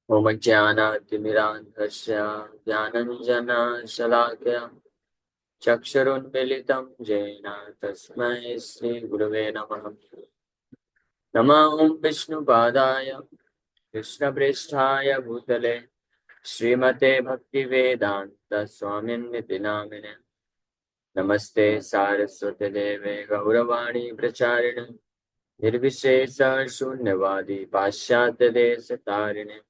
ओम ज्ञानातिमिरान्धस्य ज्ञानञ्जनशलाकया चक्षुरुन्मीलितं येन तस्मै श्रीगुरवे नमः। नमः ॐ विष्णुपादाय कृष्णप्रेष्ठाय भूतले श्रीमते भक्तिवेदान्त स्वामिन्निति नामिने। नमस्ते सारस्वती देवे गौरवाणी प्रचारिणे निर्विशेष शून्यवादी पाश्चात्य देश तारिणे।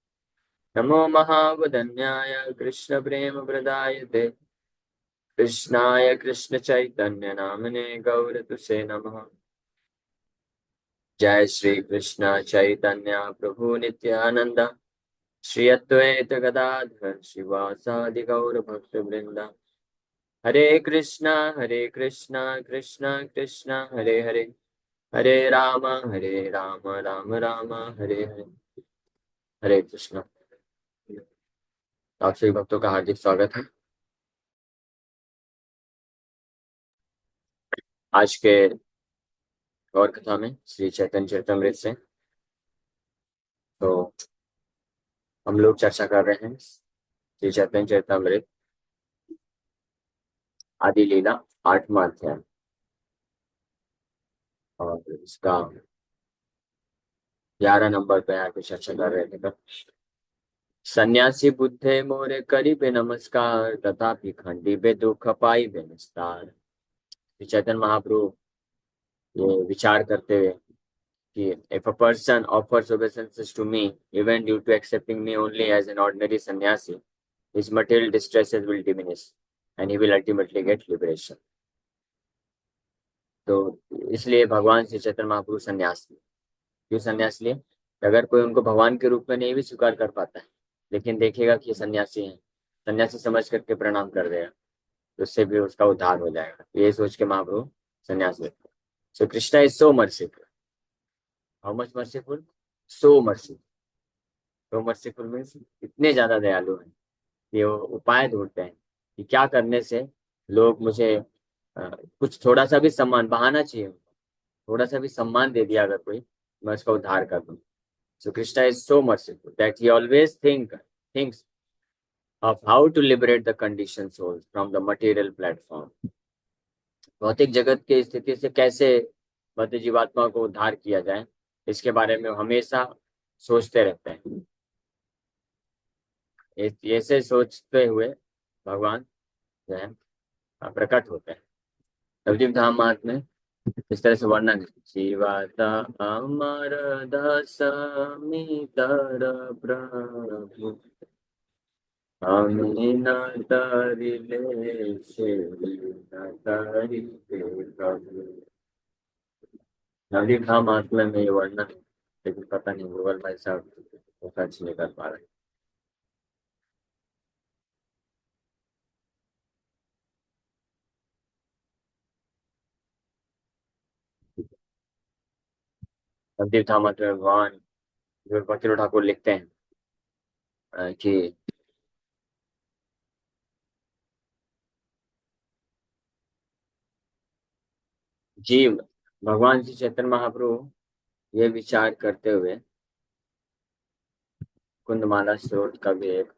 नमो महावदन्याय कृष्ण प्रेम प्रदायते कृष्णाय कृष्ण चैतन्य नामने गौरतुसे नमः। जय श्री कृष्ण चैतन्य प्रभु नित्यानंद श्री अद्वैत गदाधर शिवासादि गौर भक्त वृंद। हरे कृष्णा कृष्णा कृष्णा हरे हरे, हरे राम राम राम हरे हरे। हरे कृष्णा। आप सभी भक्तों का हार्दिक स्वागत है आज के और कथा में श्री चैतन्य चरितमृत से। तो हम लोग चर्चा कर रहे हैं श्री चैतन्य चरितमृत आदि लीला 8वां अध्याय, और इसका 11 नंबर पे आके चर्चा कर रहे थे। तब सन्यासी बुद्धे मोरे करीबे नमस्कार तथापि खंडीबे दुख पाइबे निस्तार। श्री चैतन्य महाप्रभु ये विचार करते हुए कि if a person offers obeisances to me even due to accepting me only as an ordinary sannyasi, his material distresses will diminish and he will ultimately get liberation. तो इसलिए भगवान श्री चैतन्य महाप्रभु संन्यास लिए। क्यों संन्यास लिए? अगर कोई उनको भगवान के रूप में नहीं भी स्वीकार कर पाता है, लेकिन देखेगा कि ये सन्यासी हैं, सन्यासी समझ करके प्रणाम कर देगा, तो उससे भी उसका उद्धार हो जाएगा। ये सोच के महाप्रभु संन्यास लेते। So Krishna is so merciful. How much merciful? So merciful. So merciful means इतने ज्यादा दयालु हैं कि वो उपाय ढूंढते हैं कि क्या करने से लोग मुझे कुछ थोड़ा सा भी सम्मान, बहाना चाहिए, थोड़ा सा भी सम्मान दे दिया अगर कोई, मैं उसका उद्धार कर दूं। So Krishna is so merciful that he always thinks of how to liberate the conditioned souls from the material platform। भौतिक जगत की स्थिति से कैसे बद्ध जीवात्मा को उद्धार किया जाए, इसके बारे में वो हमेशा सोचते रहते हैं। ऐसे सोचते हुए भगवान जो है प्रकट होते हैं। नवदीप धाम मार्ग में इस तरह से वर्णन है। जीवाता अमर दास मितर प्रभु हमें न तरिले से न तरिले प्रभु। नवदीप धाम मार्ग में ये वर्णन है, लेकिन पता नहीं गूगल भाई साहब वो सर्च नहीं कर पा रहे। नवदीप धाम मार्ग में भगवान भक्ति ठाकुर लिखते हैं कि जीव भगवान श्री चैतन्य महाप्रभु ये विचार करते हुए कुंदमाला स्त्रोत का भी एक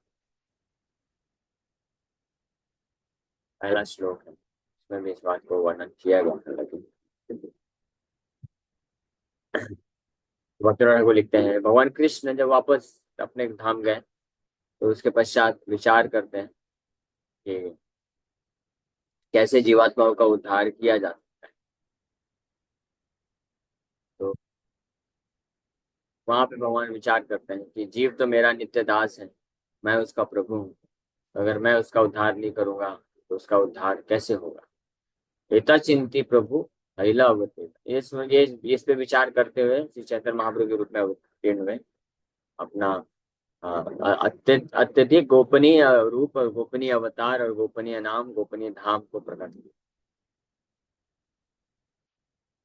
पहला श्लोक है, उसमें भी इस बात को वर्णन किया गया है। लेकिन भक्तों को लिखते हैं भगवान कृष्ण जब वापस अपने धाम गए तो उसके पश्चात विचार करते हैं कि कैसे जीवात्माओं का उद्धार किया जा सकता है। तो वहां पे भगवान विचार करते हैं कि जीव तो मेरा नित्य दास है, मैं उसका प्रभु हूँ। अगर मैं उसका उद्धार नहीं करूंगा तो उसका उद्धार कैसे होगा। एता चिंती प्रभु अहिला अवतीर्ण। इस पे विचार करते हुए श्री चैतन्य महाप्रभु के रूप में अवतीर्ण हुए। अपना अत्यधिक गोपनीय रूप और गोपनीय अवतार और गोपनीय नाम गोपनीय धाम को प्रकट किया।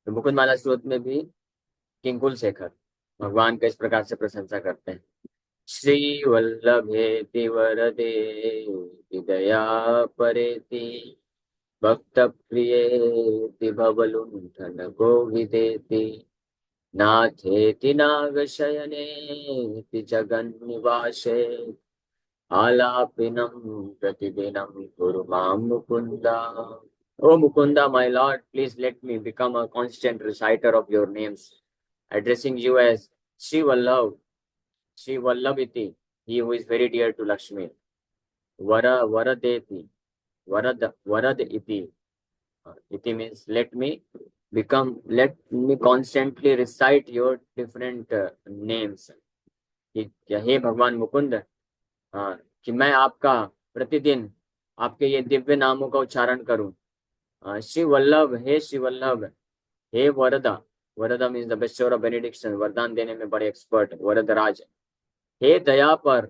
तो मुकुंदमाला स्त्रोत में भी किंकुल शेखर भगवान का इस प्रकार से प्रशंसा करते हैं। श्री वल्लभेति वरदे विदया परेति भक्त प्रियेति भवलुंठन को विदेति नाथेति नागशयनेति जगन्निवासे आलापिनं प्रतिदिनं कुरु मां Mukunda. O Mukunda, my Lord, please let me become a constant reciter of your names, addressing you as Shri Vallabh, Shri Vallabhiti, he who is very dear to Lakshmi. Varadeti, Varad iti. Iti means let me constantly recite your different names. हे भगवान मुकुंद, कि मैं आपका प्रतिदिन आपके ये दिव्य नामों का उच्चारण करूं. श्री वल्लभ, हे श्री वल्लभ, हे Varada. Varada means the bestower of benediction, वरदान देने में बड़े एक्सपर्ट, वरदराज. हे Dayapara,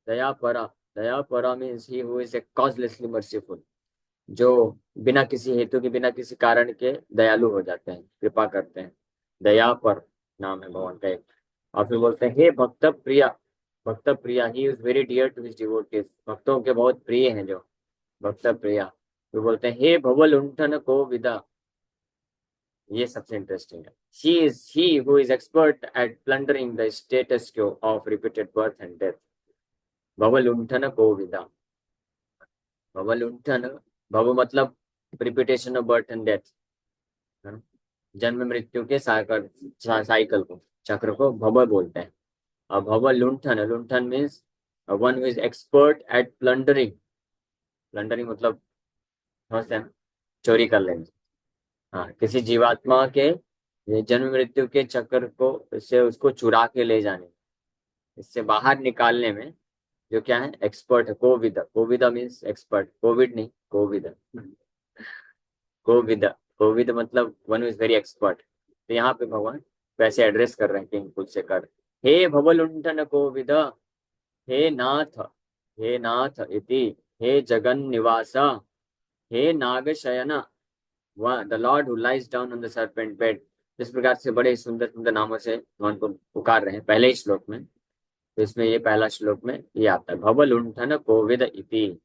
Dayapara. Dayapara means he who is a causelessly merciful, जो बिना किसी हेतु के, बिना किसी कारण के दयालु हो जाते हैं, कृपा करते हैं. दयापर नाम है भगवान का एक. और फिर बोलते हैं हे Bhakta Priya. Bhakta Priya, he is very dear to his devotees, भक्तों के बहुत प्रिय हैं जो भक्त प्रिया. फिर बोलते हैं हे भवलुंठन को विदा. ये सबसे इंटरेस्टिंग है. He who is expert at plundering the status quo of repeated birth and death. भवलुंठन को विदा. भवलुंठन, भव मतलब repetition of birth and death, जन्म मृत्यु के साइकिल को, चक्र को भव बोलते हैं. और भव लुंठन, लुंठन means one who is expert at plundering. Plundering मतलब समझते हैं, चोरी कर लेना. हाँ, किसी जीवात्मा के ये जन्म मृत्यु के चक्र को से उसको चुरा के ले जाने, इससे बाहर निकालने में जो क्या है, एक्सपर्ट है. कोविद, कोविदा मीन्स एक्सपर्ट. कोविड नहीं, कोविद. कोविद, कोविद मतलब वन इज वेरी एक्सपर्ट. तो यहाँ पे भगवान वैसे एड्रेस कर रहे हैं किंग कुल से कर. हे भवलुंठन कोविद, हे नाथ, हे नाथ इति, हे जगन निवासा, हे नागशयन, the lord who lies down on the serpent bed. इस प्रकार से बड़े सुंदर सुंदर नामों से भगवान को पुकार रहे हैं पहले ही श्लोक में. तो इसमें ये पहला श्लोक में ये आता है, भवलुंठन कोविद इति.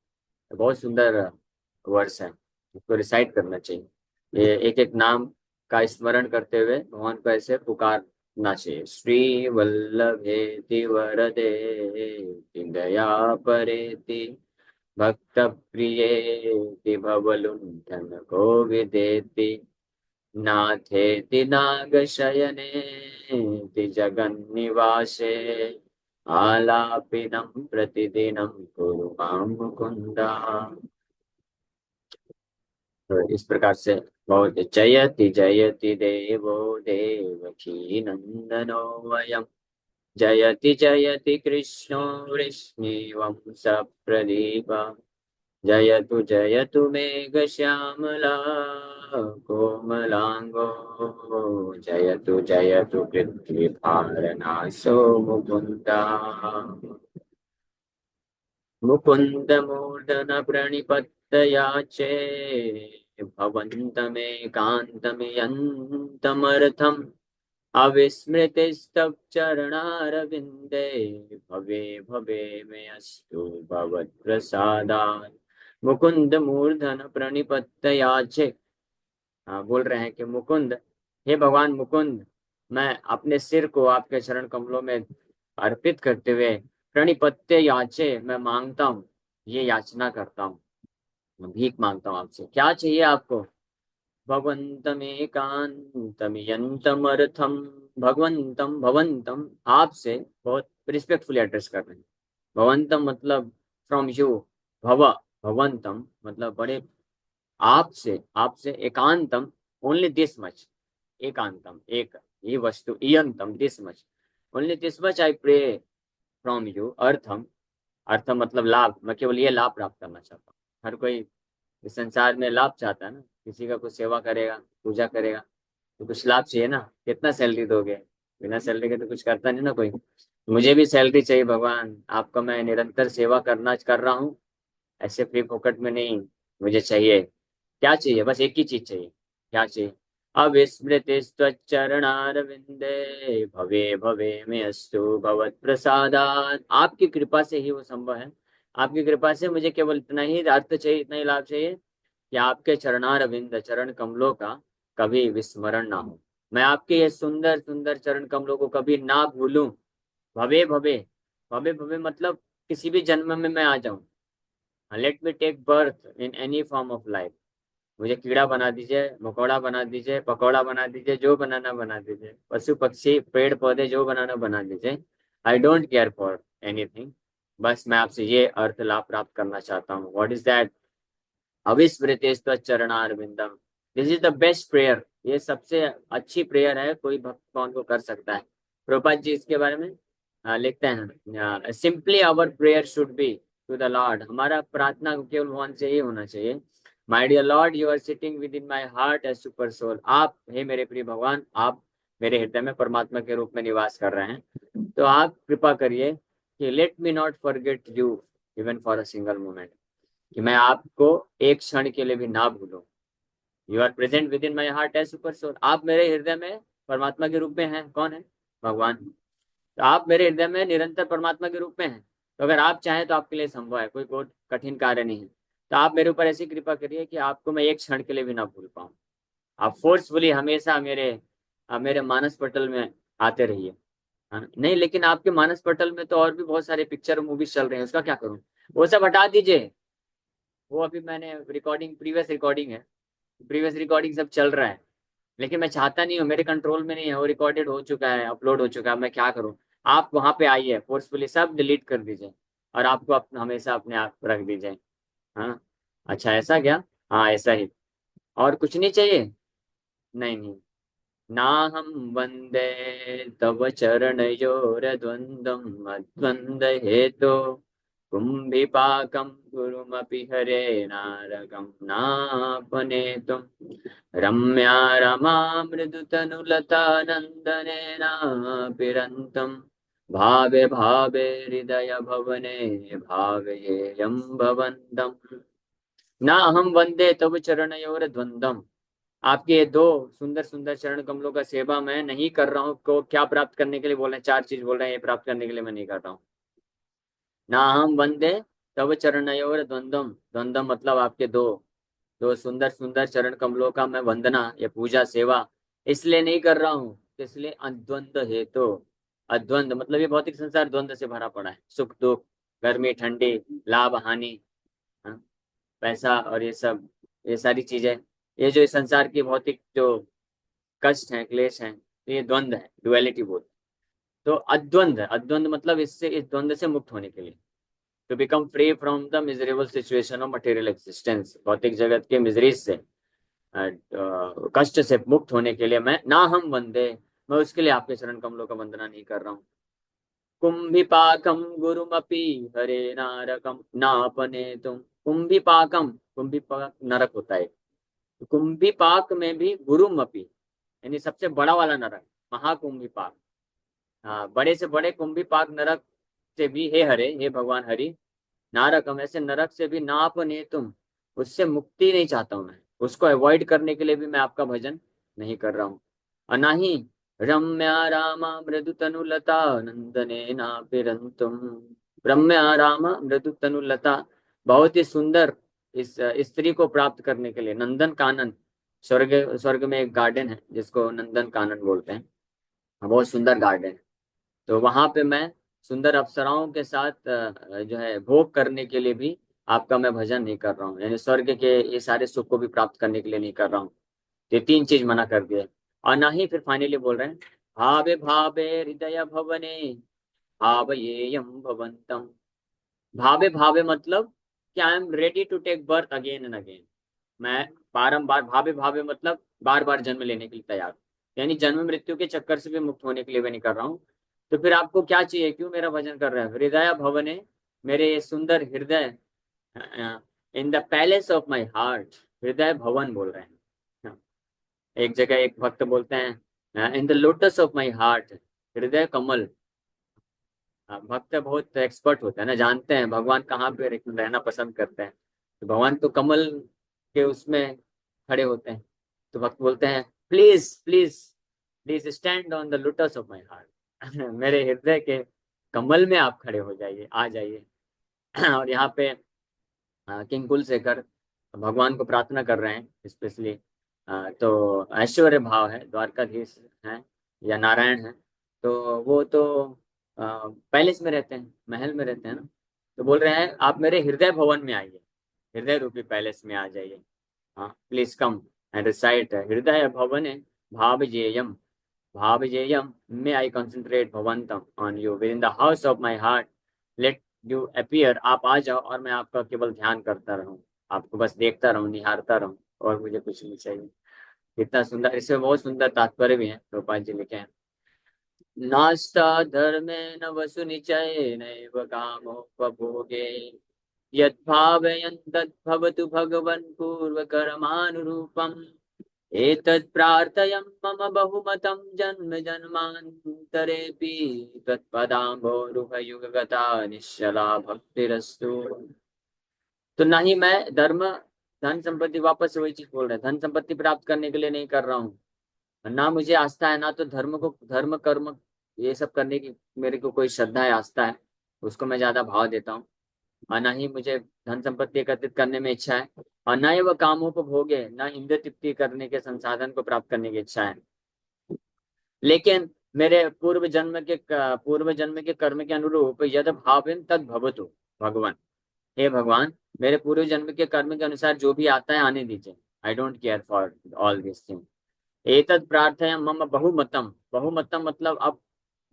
बहुत सुंदर वर्ष है, इसको रिसाइट करना चाहिए. ये एक एक नाम का स्मरण करते हुए भगवान को ऐसे पुकारना चाहिए. श्री वल्लभेति वरदे दया परेति भक्त प्रियेति भवलुंठन कोविदेति नाथेति नागशयनेति जगन्निवासे आलापिनं प्रतिदिनं कुरु मां मुकुन्दा. तो इस प्रकार से बहुत जयति जयति देवो देवकी नंदनो वयम, जयति जयति कृष्णो वृष्णिवंश प्रदीप, जयतु जयतु मेघश्यामला कोमलांगो, जयतु जयतु पृथ्वीभारनाशो मुकुन्दा. मुकुन्द मूर्धन प्रणिपत्तयाचे भवन्तमेकान्तमियन्तमर्थम् अविस्मृतिस्तव चरणारविन्दे भवे भवे मे अस्तु भवत्प्रसादात्. मुकुंद मूर्धन प्रणिपत्तयाचे. हाँ, बोल रहे हैं कि मुकुंद, हे भगवान मुकुंद, मैं अपने सिर को आपके चरण कमलों में अर्पित करते हुए प्रणिपत्य याचे, मैं मांगता हूँ, ये याचना करता हूँ, मैं भीख मांगता हूँ आपसे. क्या चाहिए आपको? भगवंतमेकांतमियंतमर्थम. भगवंतम, भवंतम आपसे बहुत रिस्पेक्टफुली एड्रेस कर रहे हैं. भवंतम मतलब फ्रॉम यू. भव, भवंतम मतलब बड़े आपसे, आपसे. एकांतम ओनली दिस मच. एकांतम एक ही वस्तु, इयंतम this much, only this much I pray from you. अर्थम, अर्थम मतलब लाभ, मैं केवल ये लाभ प्राप्त करना चाहता हूँ. हर कोई इस संसार में लाभ चाहता है ना. किसी का कुछ सेवा करेगा, पूजा करेगा तो कुछ लाभ चाहिए ना. कितना सैलरी दोगे? बिना सैलरी के तो कुछ करता नहीं ना कोई. मुझे भी सैलरी चाहिए भगवान. आपका मैं निरंतर सेवा करना कर रहा हूँ, ऐसे फ्री फोकट में नहीं. मुझे चाहिए, क्या चाहिए? बस एक ही चीज चाहिए. क्या चाहिए? अविस्मृतिश्चरणारविंदे भवे भवे में अस्तु भवत प्रसादात. आपकी कृपा से ही वो संभव है. आपकी कृपा से मुझे केवल इतना ही अर्थ चाहिए, इतना ही लाभ चाहिए कि आपके चरणारविंद, चरण कमलों का कभी विस्मरण ना हो. मैं आपके ये सुंदर सुंदर चरण कमलों को कभी ना भूलूं। भवे भवे, भवे भवे मतलब किसी भी जन्म में मैं आ जाऊं। Let me take birth in any form of life. मुझे कीड़ा बना दीजिए, मकोड़ा बना दीजिए, पकौड़ा बना दीजिए, जो बनाना बना दीजिए, पशु पक्षी पेड़ पौधे जो बनाना बना दीजिए। I don't care for anything. बस मैं आपसे ये अर्थ लाभ प्राप्त करना चाहता हूँ। What is that? अविस्मृत चरणारविंदम। This is the best prayer. ये सबसे अच्छी प्रेयर है, कोई भक्त कौन को कर सकता है। प्रभुपाद जी इसके बारे में लिखते हैं, simply our prayer should be to the lord. हमारा प्रार्थना केवल भगवान से ही होना चाहिए। My dear lord, you are sitting within my heart as super soul. आप, हे मेरे प्रिय भगवान, आप मेरे हृदय में परमात्मा के रूप में निवास कर रहे हैं। तो आप कृपा करिए कि let me not forget you even for a single moment, कि मैं आपको एक क्षण के लिए भी ना भूलूं। You are present within my heart as super soul. आप मेरे हृदय में परमात्मा के रूप में हैं। कौन है? भगवान। तो आप मेरे हृदय में निरंतर परमात्मा के रूप में हैं। तो अगर आप चाहें तो आपके लिए संभव है, कोई बहुत कठिन कार्य नहीं है। तो आप मेरे ऊपर ऐसी कृपा करिए कि आपको मैं एक क्षण के लिए भी ना भूल पाऊँ। आप फोर्सफुली हमेशा मेरे मानस पटल में आते रहिए। हाँ, नहीं लेकिन आपके मानस पटल में तो और भी बहुत सारे पिक्चर मूवीज चल रहे हैं, उसका क्या करूँ? वो सब हटा दीजिए। वो अभी मैंने रिकॉर्डिंग, प्रीवियस रिकॉर्डिंग है, प्रीवियस रिकॉर्डिंग सब चल रहा है। लेकिन मैं चाहता नहीं हूँ, मेरे कंट्रोल में नहीं है। वो रिकॉर्डेड हो चुका है, अपलोड हो चुका है, मैं क्या करूँ? आप वहां पे आइए, फोर्सफुली सब डिलीट कर दीजिए और आपको हमेशा अपने आप रख दीजिए। हाँ। अच्छा, ऐसा क्या? हाँ, ऐसा ही। और कुछ नहीं चाहिए? नहीं नहीं। ना हम वंदे तव चरणयोरद्वन्द्वम् अद्वन्द्व हेतो कुम्भिपाकं गुरुमपि हरे नारकं नापनेतुम् रम्या रमा मृदुतनुलता नन्दनेनापिरन्तम् भावे भावे हृदय भवने भावयेयं भवन्तम्। ना हम वंदे तव चरणयोर द्वंद्वम। आपके ये दो सुंदर सुंदर चरण कमलों का सेवा मैं नहीं कर रहा हूँ। को क्या प्राप्त करने के लिए बोल रहे हैं? चार चीज बोल रहे हैं, ये प्राप्त करने के लिए मैं नहीं कर रहा हूँ। ना हम वंदे तव चरणयोर द्वंद्वम। द्वंद्व मतलब आपके दो दो सुंदर सुंदर चरण कमलों का मैं वंदना या पूजा सेवा इसलिए नहीं कर रहा हूँ, इसलिए अद्वंद है। तो अद्वंद मतलब ये भौतिक संसार द्वंद से भरा पड़ा है। सुख दुख, गर्मी ठंडी, लाभ हानि, हाँ, पैसा और ये सब, ये सारी चीजें, ये जो इस संसार की भौतिक जो कष्ट हैं, क्लेश हैं, तो ये द्वंद है, डुअलिटी बोलते हैं। तो अद्वंद है। अद्वंद मतलब इससे, इस द्वंद से मुक्त होने के लिए, to become free from the miserable situation of material existence, भौतिक जगत के मिजरीज से, कष्ट से मुक्त होने के लिए मैं ना हम वंदे, मैं उसके लिए आपके चरण कमलों का वंदना नहीं कर रहा हूँ। कुंभिपाकम गुरुमपि हरे नारकम नापने तुम। कुंभिपाकम, कुंभिपाक नरक होता है। कुंभिपाक में भी गुरुमपि, यानी सबसे बड़ा वाला नरक, महाकुंभिपाक। हाँ, बड़े से बड़े कुंभिपाक नरक से भी हे हरे, हे भगवान हरि, नारकम ऐसे नरक से भी नापने तुम, उससे मुक्ति नहीं चाहता हूं मैं। उसको अवॉइड करने के लिए भी मैं आपका भजन नहीं कर रहा हूँ। और ना ही रम्या रामा मृदु तनुलता नंदने नापिरंतुम। रम्या रामा मृदु तनुलता, बहुत ही सुंदर इस स्त्री को प्राप्त करने के लिए नंदन कानन, स्वर्ग स्वर्ग में एक गार्डन है जिसको नंदन कानन बोलते हैं। बहुत सुंदर गार्डन है। तो वहां पे मैं सुंदर अप्सराओं के साथ जो है भोग करने के लिए भी आपका मैं भजन नहीं कर रहा हूँ, यानी स्वर्ग के ये सारे सुख को भी प्राप्त करने के लिए नहीं कर रहा हूँ। ये तीन चीज मना कर दिए। और ना ही फिर फाइनली बोल रहे हैं भावे भावे हृदय भवने भावयेयम भवंतम। भावे भावे मतलब कि I am ready to take birth again and again. मैं बारंबार, भावे भावे मतलब बार बार जन्म लेने के लिए तैयार, यानी जन्म मृत्यु के चक्कर से भी मुक्त होने के लिए मैं नहीं कर रहा हूँ। तो फिर आपको क्या चाहिए? क्यों मेरा भजन कर रहे हैं? हृदय भवने, मेरे ये सुंदर हृदय, in the palace of my heart. हृदय भवन बोल रहे हैं। हाँ, एक जगह एक भक्त बोलते हैं in the lotus of my heart, हृदय कमल। भक्त बहुत एक्सपर्ट होते हैं ना, जानते हैं भगवान कहाँ पे रहना पसंद करते हैं। तो भगवान तो कमल के उसमें खड़े होते हैं। तो भक्त बोलते हैं please please please stand on the lotus of my heart. मेरे हृदय के कमल में आप खड़े हो जाइए, आ जाइए। और यहाँ पे किंग कुलशेखर भगवान को प्रार्थना कर रहे हैं स्पेशली। तो ऐश्वर्य भाव है, द्वारकाधीश है या नारायण है, तो वो तो पैलेस में रहते हैं, महल में रहते हैं ना। तो बोल रहे हैं आप मेरे हृदय भवन में आइए, हृदय रूपी पैलेस में आ जाइए। हाँ, प्लीज कम एंड रिसाइट हृदय भवन भावजेयम, भावजेयम मे आई कंसंट्रेट भवंतम on you within the house of my heart, let you appear, आप आ जाओ और मैं आपका केवल ध्यान करता रहूं, आपको बस देखता रहूं, निहारता रहूं, और मुझे कुछ नहीं चाहिए। कितना सुंदर, इसमें बहुत सुंदर तात्पर्य भी है, गोपाल जी लिखे हैं। नास्ता धर्मेण वसु निचयेनैव कामोपभोगे, यद्भावयन् तद्भवतु भगवन् पूर्वकर्मानुरूपम्, एतत् प्रार्थयं मम बहुमतं जन्म जन्मान्तरेऽपि, त्वत्पदाम्भोरुहयुगगता निश्चला भक्तिरस्तु। तो ना ही मैं धर्म, धन संपत्ति, वापस से वही चीज बोल रहे हैं, धन संपत्ति प्राप्त करने के लिए नहीं कर रहा हूँ, ना मुझे आस्था है, ना तो धर्म को, धर्म कर्म ये सब करने की मेरे को कोई श्रद्धा है, आस्था है, उसको मैं ज्यादा भाव देता हूँ। और ना ही मुझे धन संपत्ति एकत्रित करने में इच्छा है, और ना ही वह कामों को भोगे, ना इंद्र तृप्ति करने के संसाधन को प्राप्त करने की इच्छा है। लेकिन मेरे पूर्व जन्म के कर्म के अनुरूप यद भावेन तद भवतु भगवान, हे भगवान, मेरे पूर्व जन्म के कर्म के अनुसार जो भी आता है आने दीजिए। I don't care for all this thing. एतत् प्रार्थया मम बहुमतम, बहुमतम मतलब, अब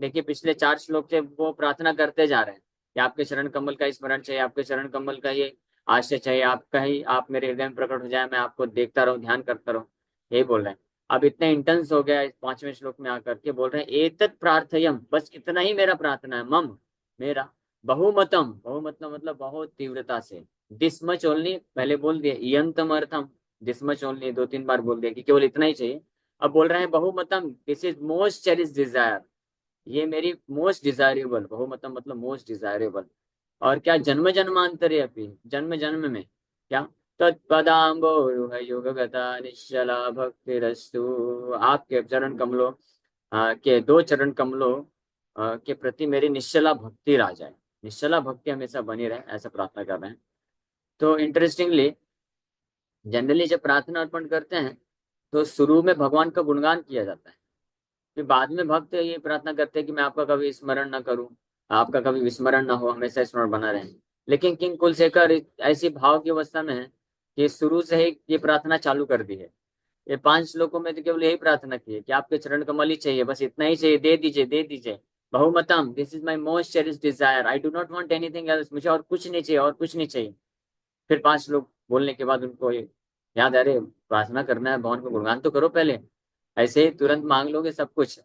देखिए पिछले 4 श्लोक से वो प्रार्थना करते जा रहे हैं कि आपके चरण कमल का स्मरण चाहिए, आपके चरण कमल का ये आश्रय चाहिए, आपका ही, आप मेरे हृदय में प्रकट हो जाए, मैं आपको देखता रहूं, ध्यान करता रहूं, यही बोल रहे हैं। अब इतने इंटेंस हो गया इस 5वें श्लोक में आकर के बोल रहे हैं एतत् प्रार्थयम, बस इतना ही मेरा प्रार्थना है, मम मेरा, बहुमतम, बहुमतम मतलब बहुत तीव्रता से, दिस मच ओनली, पहले बोल दिया, इयंतम अर्थम, दिस मच ओनली 2-3 बार बोल दिया कि केवल इतना ही चाहिए। अब बोल रहे हैं बहुमतम, this is most cherish desire, ये मेरी मोस्ट डिजायरेबल, बहुमतम मतलब मोस्ट डिजायरेबल, और क्या जन्म जन्मांतरे अपनी, जन्म जन्म में क्या, तत्पदाम्बोरुह युगगता निश्चला भक्तिरस्तु, आपके चरण कमलों के 2 चरण कमलों के प्रति मेरी निश्चला भक्ति आ जाए, निश्चला भक्ति हमेशा बनी रहे, ऐसा प्रार्थना कर रहे हैं। तो इंटरेस्टिंगली जनरली जब प्रार्थना अर्पण करते हैं तो शुरू में भगवान का गुणगान किया जाता है, फिर बाद में भक्त ये प्रार्थना करते हैं कि मैं आपका कभी स्मरण ना करूं, आपका कभी विस्मरण ना हो, हमेशा स्मरण बना रहे। लेकिन किंग कुलशेखर ऐसी भाव की अवस्था में है कि शुरू से ही ये प्रार्थना चालू कर दी है। ये 5 श्लोकों में तो केवल यही प्रार्थना की है कि आपके चरण कमल ही चाहिए, बस इतना ही चाहिए, दे दीजिए, दे दीजिए। बहुमतम, this is my most cherish desire, I do not want anything else, मुझे और कुछ नहीं चाहिए, और कुछ नहीं चाहिए। फिर 5 श्लोक बोलने के बाद उनको ये याद, अरे प्रार्थना करना है, भगवान को गुणगान तो करो पहले, ऐसे ही तुरंत मांग लोगे सब कुछ।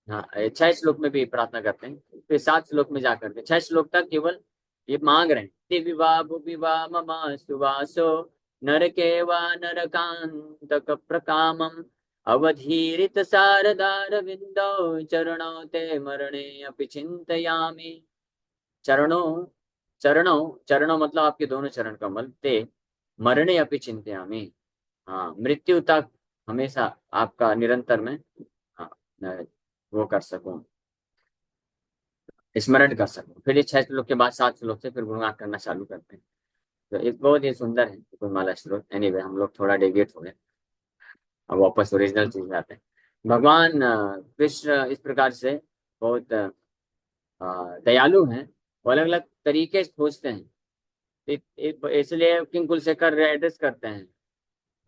हाँ, 6 श्लोक में भी प्रार्थना करते हैं, फिर 7 श्लोक में जाकर के 6 श्लोक तक केवल ये मांग रहे हैं, विवाह भुविवाह मम सुवासो नरके वा नरकांतक प्रकामम, अवधीरित शारदार विंदो चरणौ ते मरणे अपि चिंतयामि। चरणों, चरणों मतलब आपके दोनों चरण कमल, ते मरणे अपि चिंतयामि, हाँ मृत्यु तक हमेशा आपका निरंतर में, हाँ मैं वो कर सकूं, स्मरण कर सकूं। फिर ये 6 श्लोक के बाद 7 श्लोक से फिर गुणगान करना चालू करते हैं। तो एक बहुत ही सुंदर है गुणमाला श्लोक। एनीवे हम लोग थोड़ा डेविएट हो गए, अब वापस ओरिजिनल चीज में आते हैं। भगवान कृष्ण इस प्रकार से बहुत दयालु हैं, वो अलग अलग तरीके खोजते हैं। इसलिए किंग कुलशेखर एड्रेस करते हैं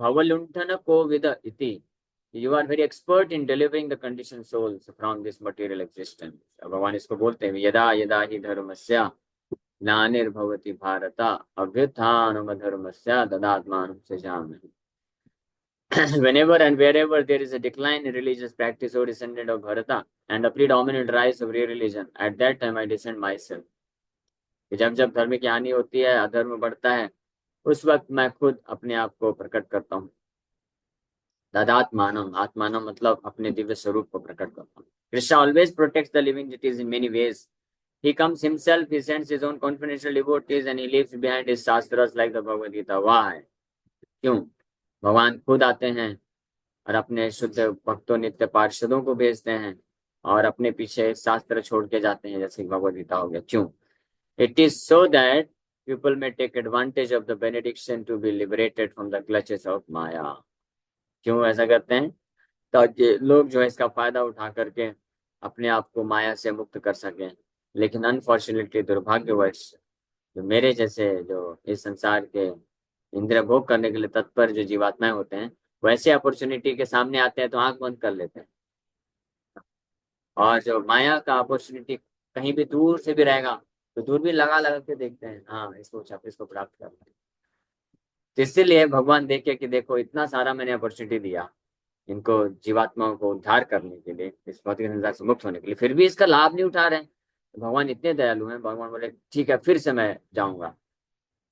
भवलुंठन को विद इति, you are very expert in delivering the condition souls from this material existence. भगवान इसको बोलते हैं यदा यदा ही धर्मस्य ग्लानिर्भवति भारत अभ्युत्थानम धर्मस्य तदात्मानं सृजाम्यहम्। Whenever and wherever there is a decline in religious practice or descendant of Bharata and a predominant rise of real religion, at that time I descend myself. जब जब धर्म की हानि होती है, अधर्म बढ़ता है, उस वक्त मैं खुद अपने आप को प्रकट करता हूँ। तदात्मानम, आत्मानम मतलब अपने दिव्य स्वरूप को प्रकट करता हूँ। Krishna always protects the living deities in many ways. He comes himself, he sends his own confidential devotees and he leaves behind his shastras like the Bhagavad Gita. Why? क्यों? भगवान खुद आते हैं और अपने शुद्ध भक्तों, नित्य पार्षदों को भेजते हैं और अपने पीछे शास्त्र छोड़ के जाते हैं, जैसे भगवद गीता हो गया। क्यों? It is so that people may take advantage of the benediction to be liberated from the clutches of Maya. क्यों ऐसा करते हैं? ताकि लोग जो है इसका फायदा उठा करके अपने आप को माया से मुक्त कर सकें। लेकिन अनफॉर्चुनेटली, दुर्भाग्यवश, जो मेरे जैसे जो इस संसार के इंद्रिय भोग करने के लिए तत्पर जो जीवात्माएं होते हैं, वैसे अपॉर्चुनिटी के सामने आते हैं तो आंख बंद कर लेते हैं। और जो माया का अपॉर्चुनिटी कहीं भी दूर से भी रहेगा तो दूर भी लगा लगा के देखते हैं, हाँ इसको प्राप्त करना है। तो इसीलिए भगवान देखे कि देखो इतना सारा मैंने अपॉर्चुनिटी दिया इनको, जीवात्माओं को उद्धार करने के लिए, इस भौतिक संसार से मुक्त होने के लिए, फिर भी इसका लाभ नहीं उठा रहे हैं। तो भगवान इतने दयालु हैं, भगवान बोले ठीक है फिर से मैं जाऊंगा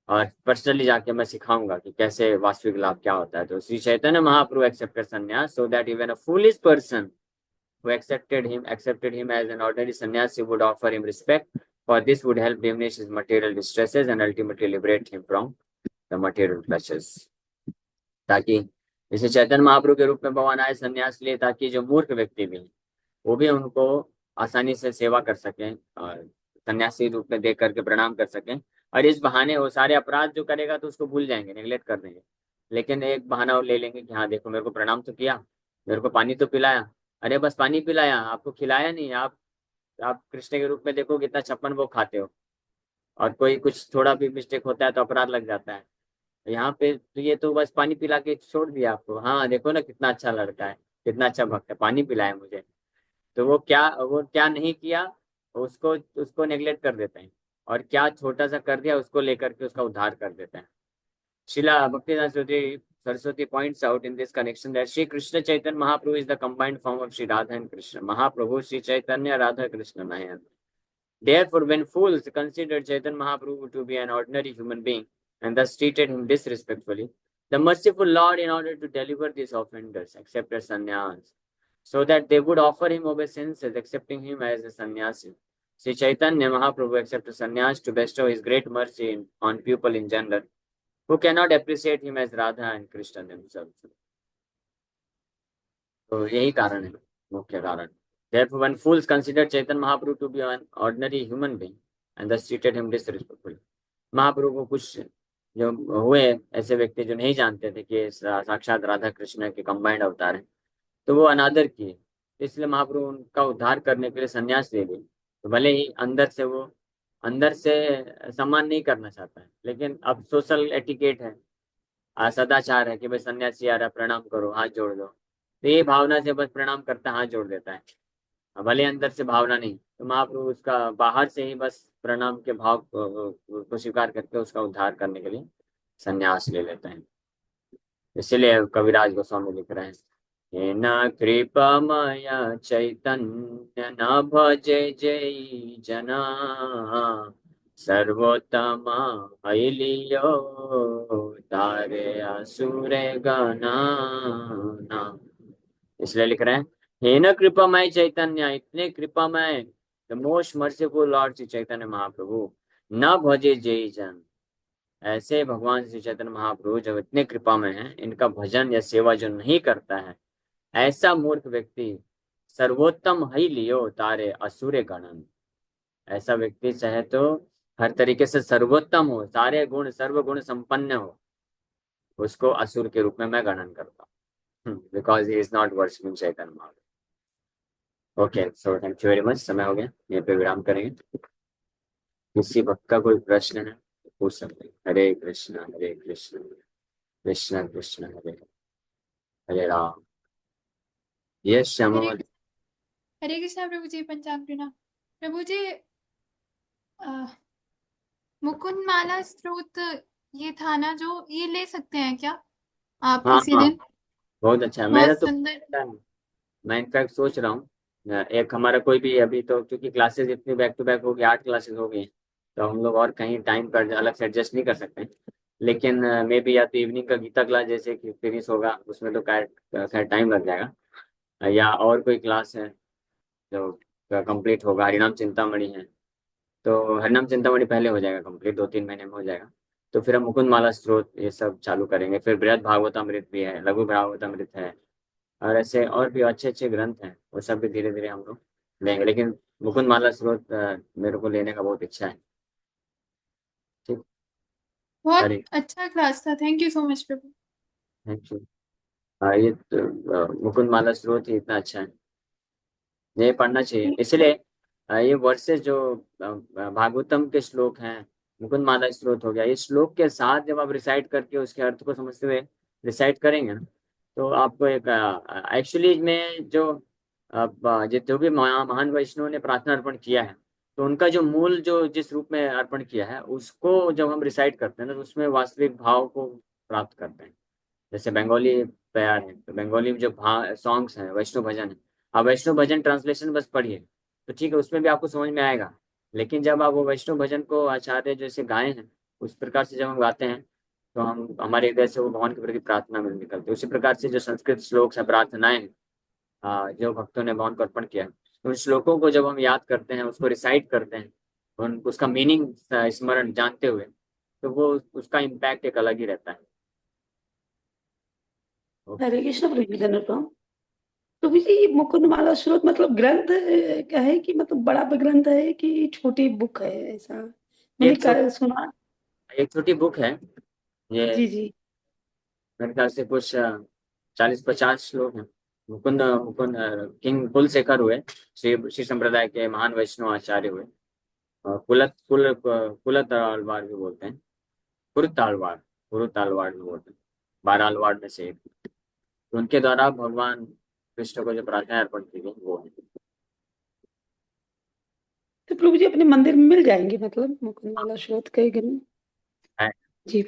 और पर्सनली जाके मैं सिखाऊंगा कि कैसे वास्तविक लाभ क्या होता है। तो श्री चैतन्य महाप्रभु एक्सेप्टेड संन्यास so that even a foolish person who accepted him as an ordinary sannyasi would offer him respect, for this would help diminish his material distresses and ultimately liberate him from the material pleasures। ताकि जैसे चैतन्य महाप्रभु के रूप में भगवान आए संन्यास लिए, ताकि जो मूर्ख व्यक्ति भी हैं वो भी उनको आसानी से सेवा कर सकें और सन्यासी रूप में देख करके प्रणाम कर सकें। और इस बहाने वो सारे अपराध जो करेगा तो उसको भूल जाएंगे, नेग्लेक्ट कर देंगे। लेकिन एक बहाना वो ले लेंगे कि हाँ देखो मेरे को प्रणाम तो किया, मेरे को पानी तो पिलाया, अरे बस पानी पिलाया, आपको खिलाया नहीं। आप कृष्ण के रूप में देखो कितना छप्पन भोग खाते हो, और कोई कुछ थोड़ा भी मिस्टेक होता है तो अपराध लग जाता है। यहाँ पे तो ये तो बस पानी पिला के छोड़ दिया आपको, हाँ देखो ना कितना अच्छा लड़का है, कितना अच्छा भक्त है, पानी पिलाया मुझे। तो वो क्या नहीं किया, उसको उसको नेग्लेक्ट कर देते हैं। और क्या छोटा सा कर दिया उसको लेकर के उसका उद्धार कर देते हैं। Srila Bhaktivedanta Saraswati points out in this connection that Sri Krishna Chaitanya Mahaprabhu is the combined form of Sri Radha and Krishna. Mahaprabhu, Sri Chaitanya, Radha, Krishna, Nayan. Therefore, when fools considered Chaitanya Mahaprabhu to be an ordinary human being and thus treated him disrespectfully, the merciful Lord, in order to deliver these offenders, accepted sannyas, so that they would offer him obeisances, accepting him as a sannyasi. Sri Chaitanya Mahaprabhu accepted sannyas to bestow his great mercy on people in general who cannot appreciate him as Radha and Krishna themselves। तो यही कारण है, मुख्य कारण। Therefore, when fools considered Chaitanya Mahaprabhu to be an ordinary human being and thus treated him disrespectfully, महाप्रभु को कुछ जो हुए ऐसे व्यक्ति जो नहीं जानते थे कि साक्षात राधा कृष्ण के कंबाइंड अवतार हैं, तो वो अनादर किए। इसलिए महाप्रभु उनका उद्धार करने के लिए संन्यास ले लिए। तो भले ही अंदर से सम्मान नहीं करना चाहता है, लेकिन अब सोशल एटिकेट है, सदाचार है कि भाई सन्यासी आ रहा प्रणाम करो, हाथ जोड़ दो, तो ये भावना से बस प्रणाम करता हाथ जोड़ देता है। भले अंदर से भावना नहीं, तो महाप्रभु उसका बाहर से ही बस प्रणाम के भाव को स्वीकार करके उसका उद्धार करने के लिए संन्यास ले लेते हैं। इसीलिए कविराज गोस्वामी लिख रहे हैं, हे न कृपमय चैतन्य न भजे जय जना, सर्वोत्तम अलियो तारे असुरे गना। इसलिए लिख रहे हैं, हे न कृपामय चैतन्य, इतने कृपामय, the most merciful lord Shri Chaitanya Mahaprabhu, न भजे जय जन, ऐसे भगवान श्री चैतन्य महाप्रभु जब इतने कृपामय हैं, इनका भजन या सेवा जो नहीं करता है, ऐसा मूर्ख व्यक्ति सर्वोत्तम ही लियो तारे असुरे गणन। ऐसा व्यक्ति चाहे तो हर तरीके से सर्वोत्तम हो, सारे गुण सर्वगुण संपन्न हो, उसको असुर के रूप में मैं गणन करता हूँ, because he is not worshipping Chaitanya Mahaprabhu. Okay, so thank you very much, समय हो गया, यहीं पे विराम करेंगे। किसी भक्त का कोई प्रश्न है तो पूछ सकते हैं। हरे कृष्ण कृष्ण कृष्ण हरे हरे राम। यस श्यामा। हरे हरे कृष्णा प्रभु जी। पंचांग प्रणाम प्रभु जी। मुकुंद माला स्त्रोत ये था ना, जो ये ले सकते हैं क्या आप हाँ किसी हाँ, दिन? बहुत अच्छा है, मेरा बहुत तो सुंदर। मैं इनफैक्ट सोच रहा हूँ एक हमारा कोई भी अभी तो, क्योंकि क्लासेस इतनी बैक टू बैक हो गई, 8 क्लासेस हो गई हैं, तो हम लोग और कहीं टाइम पर अलग से एडजस्ट नहीं कर सकते हैं। लेकिन मे बी या तो इवनिंग का गीता क्लास जैसे कि फिनिश होगा उसमें तो खैर टाइम लग जाएगा, या और कोई क्लास है जो कंप्लीट होगा, हरिनाम चिंतामणि है, तो हरिनाम चिंतामणि पहले हो जाएगा कंप्लीट, 2-3 महीने में हो जाएगा। तो फिर हम मुकुंद माला स्त्रोत ये सब चालू करेंगे। फिर बृहद भागवतामृत भी है, लघु भागवतामृत है, और ऐसे और भी अच्छे अच्छे ग्रंथ हैं, वो सब भी धीरे धीरे हम लोग लेंगे। लेकिन मुकुंद माला स्त्रोत मेरे को लेने का बहुत इच्छा है। ठीक। बहुत हरे, अच्छा क्लास था। Thank you so much Prabhu. Thank you. ये तो, मुकुंद माला स्रोत ही इतना अच्छा है, ये पढ़ना चाहिए। इसलिए ये वर्सेस जो भागवतम के श्लोक हैं, मुकुंद माला स्रोत हो गया, ये श्लोक के साथ जब आप रिसाइट करके उसके अर्थ को समझते हुए रिसाइट करेंगे ना, तो आपको एक एक्चुअली में जो जो भी महान वैष्णव ने प्रार्थना अर्पण किया है, तो उनका जो मूल जो जिस रूप में अर्पण किया है उसको जब हम रिसाइट करते हैं ना, तो उसमें वास्तविक भाव को प्राप्त करते हैं। जैसे बंगाली तैयार है, तो बंगाली में जो सॉन्ग्स हैं वैष्णव भजन है, आप वैष्णव भजन ट्रांसलेशन बस पढ़िए, तो ठीक है, उसमें भी आपको समझ में आएगा। लेकिन जब आप वो वैष्णव भजन को आचार्य जैसे गाए हैं उस प्रकार से जब हम गाते हैं, तो हम हमारे हृदय से वो भगवान के प्रति प्रार्थना में निकलते हैं। उसी प्रकार से जो संस्कृत श्लोक है, प्रार्थनाएं हैं, जो भक्तों ने भगवान को अर्पण किया है, तो उन श्लोकों को जब हम याद करते हैं, उसको रिसाइट करते हैं, उन उसका मीनिंग स्मरण जानते हुए, तो वो उसका इम्पैक्ट एक अलग ही रहता है। हरे कृष्ण प्रभु जी धन्यवाद। प्रभु जी, ये मुकुंदमाला स्रोत मतलब ग्रंथ का है कि मतलब बड़ा ग्रंथ है कि छोटी बुक है ऐसा? ये मैंने सुना। एक छोटी बुक है ये, जी जी। मेरे ख्याल से कुछ 40-50 लोग हैं। मुकुंद मुकुंद किंग कुलशेखर हुए, श्री श्री संप्रदाय के महान वैष्णव आचार्य हुए, और कुलत आलवार भी बोलते हैं, कुरुत आलवार भी बोलते हैं, 12 आलवार में से एक। तो उनके द्वारा भगवान कृष्ण को जो प्रार्थना अर्पण की गई वो तो प्रभु जी अपने मंदिर में मिल जाएंगे मतलब मुकुंदमाला स्रोत के ग्रंथ? है। जी।